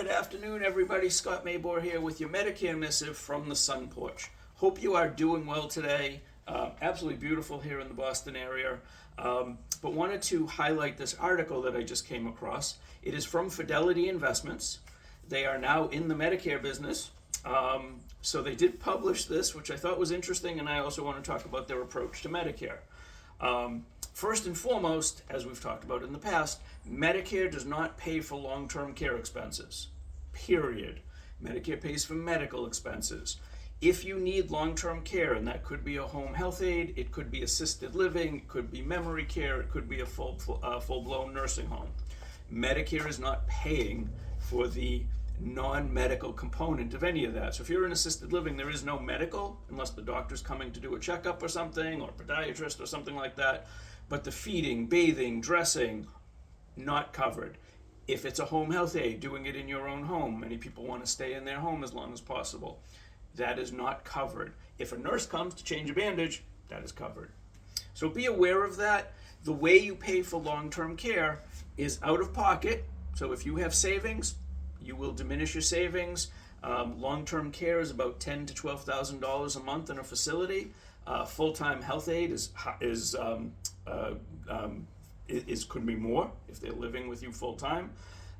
Good afternoon, everybody. Scott Maybor here with your Medicare Missive from the Sunporch. Hope you are doing well today. Absolutely beautiful here in the Boston area. But wanted to highlight this article that I just came across. It is from Fidelity Investments. They are now in the Medicare business. So they did publish this, which I thought was interesting, and I also want to talk about their approach to Medicare. First and foremost, as we've talked about in the past, Medicare does not pay for long-term care expenses, period. Medicare pays for medical expenses. If you need long-term care, and that could be a home health aide, it could be assisted living, it could be memory care, it could be a full-blown nursing home. Medicare is not paying for the non-medical component of any of that. So if you're in assisted living, there is no medical, unless the doctor's coming to do a checkup or something, or a podiatrist or something like that. But the feeding, bathing, dressing, not covered. If it's a home health aide, doing it in your own home, many people want to stay in their home as long as possible. That is not covered. If a nurse comes to change a bandage, that is covered. So be aware of that. The way you pay for long-term care is out of pocket. So if you have savings, you will diminish your savings. Long-term care is about $10,000 to $12,000 a month in a facility. Full-time health aide could be more if they're living with you full-time.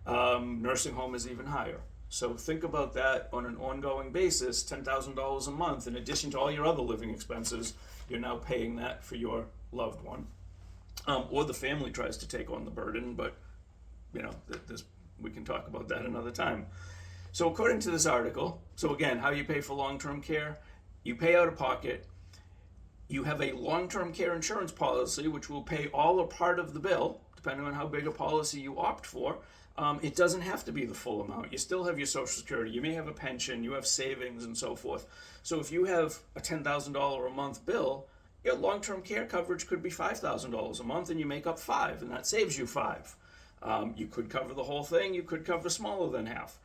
Nursing home is even higher. So think about that on an ongoing basis. $10,000 a month, in addition to all your other living expenses, you're now paying that for your loved one. Or the family tries to take on the burden, but we can talk about that another time. So according to this article, so again, how you pay for long-term care, you pay out of pocket. You have a long-term care insurance policy, which will pay all or part of the bill, depending on how big a policy you opt for. It doesn't have to be the full amount. You still have your Social Security. You may have a pension. You have savings and so forth. So if you have a $10,000 a month bill, your long-term care coverage could be $5,000 a month, and you make up $5,000, and that saves you $5,000. You could cover the whole thing. You could cover smaller than half.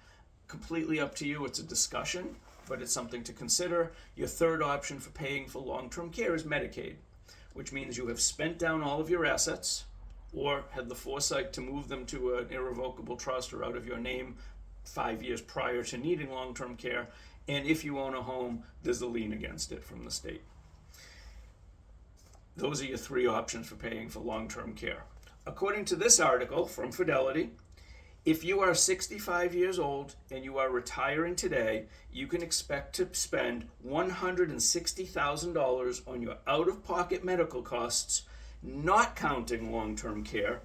Completely up to you. It's a discussion, but it's something to consider. Your third option for paying for long-term care is Medicaid, which means you have spent down all of your assets or had the foresight to move them to an irrevocable trust or out of your name 5 years prior to needing long-term care. And if you own a home, there's a lien against it from the state. Those are your three options for paying for long-term care. According to this article from Fidelity, if you are 65 years old and you are retiring today, you can expect to spend $160,000 on your out-of-pocket medical costs, not counting long-term care.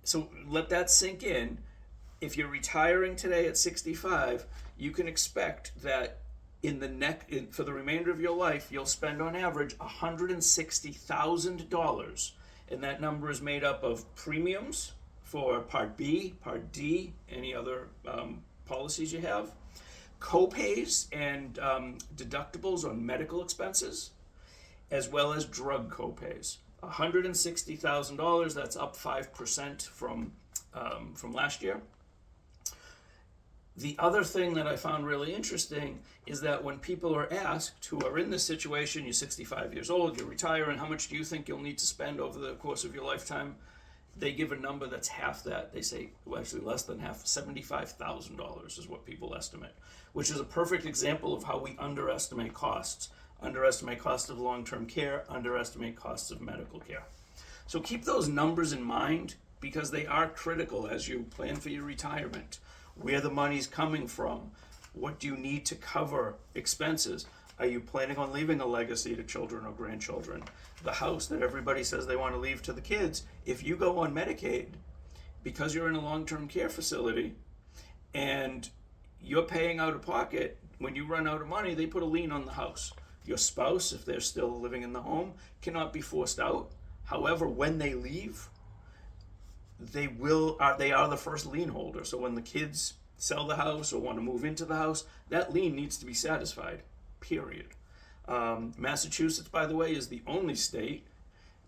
So let that sink in. If you're retiring today at 65, you can expect that for the remainder of your life, you'll spend on average $160,000. And that number is made up of premiums for Part B, Part D, any other policies you have, co-pays and deductibles on medical expenses, as well as drug co-pays. $160,000, that's up 5% from last year. The other thing that I found really interesting is that when people are asked who are in this situation, you're 65 years old, you're retiring, how much do you think you'll need to spend over the course of your lifetime? They give a number that's half that. They say, well, actually less than half, $75,000 is what people estimate, which is a perfect example of how we underestimate costs. Underestimate costs of long-term care, underestimate costs of medical care. So keep those numbers in mind because they are critical as you plan for your retirement. Where the money's coming from, what do you need to cover expenses? Are you planning on leaving a legacy to children or grandchildren? The house that everybody says they want to leave to the kids, if you go on Medicaid, because you're in a long-term care facility and you're paying out of pocket, when you run out of money, they put a lien on the house. Your spouse, if they're still living in the home, cannot be forced out. However, when they leave, they are the first lien holder. So when the kids sell the house or want to move into the house, that lien needs to be satisfied, period. Massachusetts, by the way, is the only state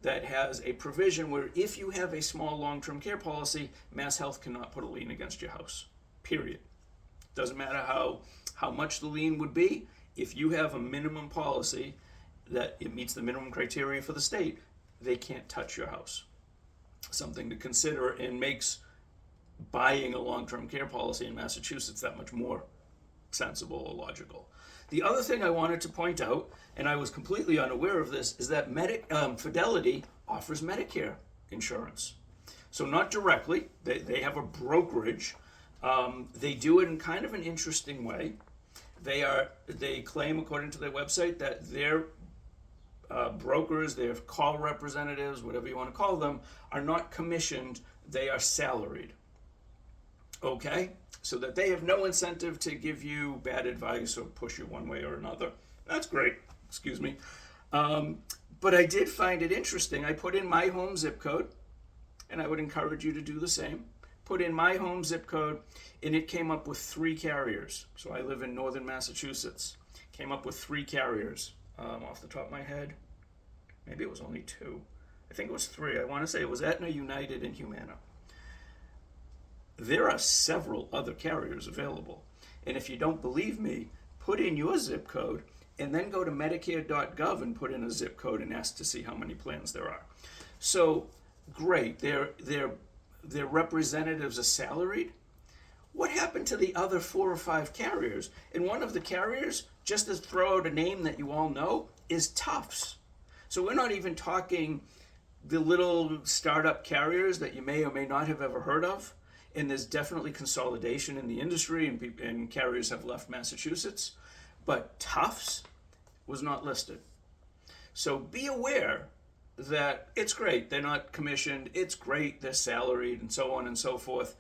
that has a provision where if you have a small long-term care policy, Mass Health cannot put a lien against your house, period. Doesn't matter how much the lien would be. If you have a minimum policy that it meets the minimum criteria for the state, they can't touch your house. Something to consider, and makes buying a long-term care policy in Massachusetts that much more sensible or logical. The other thing I wanted to point out, and I was completely unaware of this, is that Fidelity offers Medicare insurance. So not directly, they have a brokerage. They do it in kind of an interesting way. They claim, according to their website, that their brokers, their call representatives, whatever you want to call them, are not commissioned, they are salaried. Okay? So that they have no incentive to give you bad advice or push you one way or another. That's great. Excuse me. But I did find it interesting. I put in my home zip code, and I would encourage you to do the same. Put in my home zip code, and it came up with 3 carriers. So I live in northern Massachusetts. Came up with 3 carriers. Off the top of my head, maybe it was only 2. I think it was 3. I want to say it was Aetna, United, and Humana. There are several other carriers available. And if you don't believe me, put in your zip code and then go to Medicare.gov and put in a zip code and ask to see how many plans there are. So, great, their representatives are salaried. What happened to the other 4 or 5 carriers? And one of the carriers, just to throw out a name that you all know, is Tufts. So we're not even talking the little startup carriers that you may or may not have ever heard of. And there's definitely consolidation in the industry, and carriers have left Massachusetts. But Tufts was not listed. So be aware that it's great. They're not commissioned. It's great. They're salaried and so on and so forth.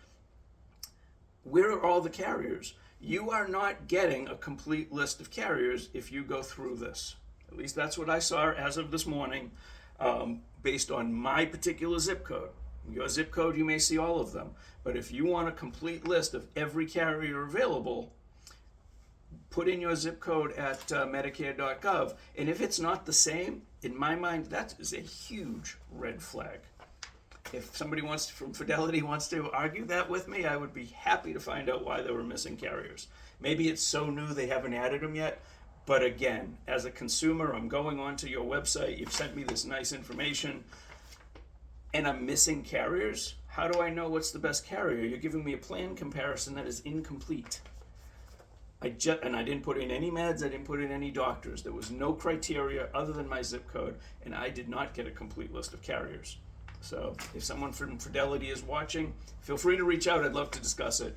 Where are all the carriers? You are not getting a complete list of carriers if you go through this. At least that's what I saw as of this morning, based on my particular zip code. Your zip code, you may see all of them. But if you want a complete list of every carrier available, put in your zip code at Medicare.gov. And if it's not the same, in my mind, that is a huge red flag. If somebody from Fidelity wants to argue that with me, I would be happy to find out why they were missing carriers. Maybe it's so new they haven't added them yet. But again, as a consumer, I'm going onto your website. You've sent me this nice information, and I'm missing carriers. How do I know what's the best carrier? You're giving me a plan comparison that is incomplete. And I didn't put in any meds, I didn't put in any doctors. There was no criteria other than my zip code, and I did not get a complete list of carriers. So if someone from Fidelity is watching, feel free to reach out. I'd love to discuss it.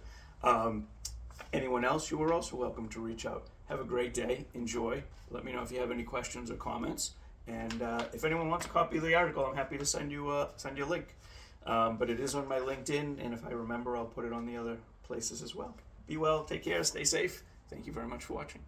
Anyone else, you are also welcome to reach out. Have a great day. Enjoy. Let me know if you have any questions or comments. And if anyone wants a copy of the article, I'm happy to send you a link. But it is on my LinkedIn, and if I remember, I'll put it on the other places as well. Be well, take care, stay safe. Thank you very much for watching.